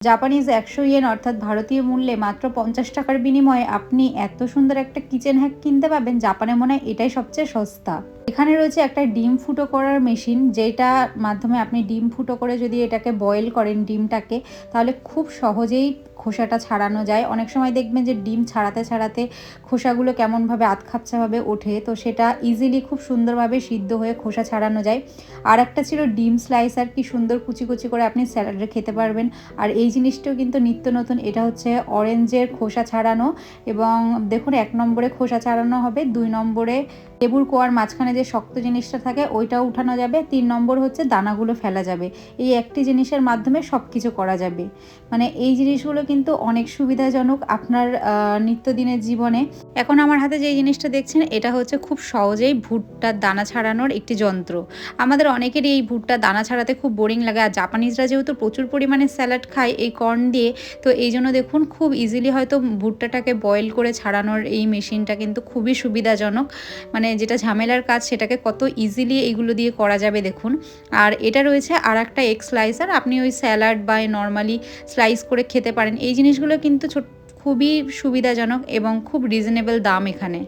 Japanese ১০০ yen অর্থাৎ ভারতীয় মূল্যে মাত্র ৫০ টাকার বিনিময়ে আপনি এত সুন্দর একটা কিচেন হ্যাক কিনতে পাবেন। জাপানে মনে হয় এটাই সবচেয়ে সস্তা। এখানে রয়েছে একটা ডিম ফুটো করার মেশিন, যেটার মাধ্যমে আপনি ডিম ফুটো করে যদি এটাকে বয়েল করেন ডিমটাকে, তাহলে খুব সহজেই খোসাটা ছাড়ানো যায়। অনেক সময় দেখবেন যে ডিম ছাড়াতে ছাড়াতে খোসাগুলো কেমনভাবে আধখাপচাভাবে ওঠে, তো সেটা ইজিলি খুব সুন্দরভাবে সিদ্ধ হয়ে খোসা ছাড়ানো যায়। আর একটা ছিল ডিম স্লাইসার, কি সুন্দর কুচি কুচি করে আপনি স্যালাডে খেতে পারবেন। আর এই জিনিসটাও কিন্তু নিত্য নতুন, এটা হচ্ছে অরেঞ্জের খোসা ছাড়ানো, এবং দেখুন ১ নম্বরে খোসা ছাড়ানো হবে, ২ নম্বরে লেবুর কোয়ার মাঝখানে যে শক্ত জিনিসটা থাকে ওইটাও উঠানো যাবে, ৩ নম্বর হচ্ছে দানাগুলো ফেলা যাবে। এই একটি জিনিসের মাধ্যমে সব কিছু করা যাবে। মানে এই জিনিসগুলো কিন্তু অনেক সুবিধাজনক আপনার নিত্যদিনের জীবনে। এখন আমার হাতে যে জিনিসটা দেখছেন, এটা হচ্ছে খুব সহজেই ভুট্টার দানা ছাড়ানোর একটি যন্ত্র। আমাদের অনেকেরই এই ভুট্টার দানা ছাড়াতে খুব বোরিং লাগে, আর জাপানিজরা যেহেতু প্রচুর পরিমাণে স্যালাড খায় এই কর্ন দিয়ে, তো এই জন্য দেখুন খুব ইজিলি হয়তো ভুট্টাটাকে বয়েল করে ছাড়ানোর এই মেশিনটা কিন্তু খুবই সুবিধাজনক। মানে যেটা ঝামেলার কাজ সেটাকে কত ইজিলি এইগুলো দিয়ে করা যাবে দেখুন। আর এটা রয়েছে আর একটা এগ স্লাইসার, আপনি ওই স্যালাড বা নর্মালি স্লাইস করে খেতে পারেন। এই জিনিসগুলো কিন্তু খুবই সুবিধাজনক এবং খুব রিজনেবল দাম এখানে।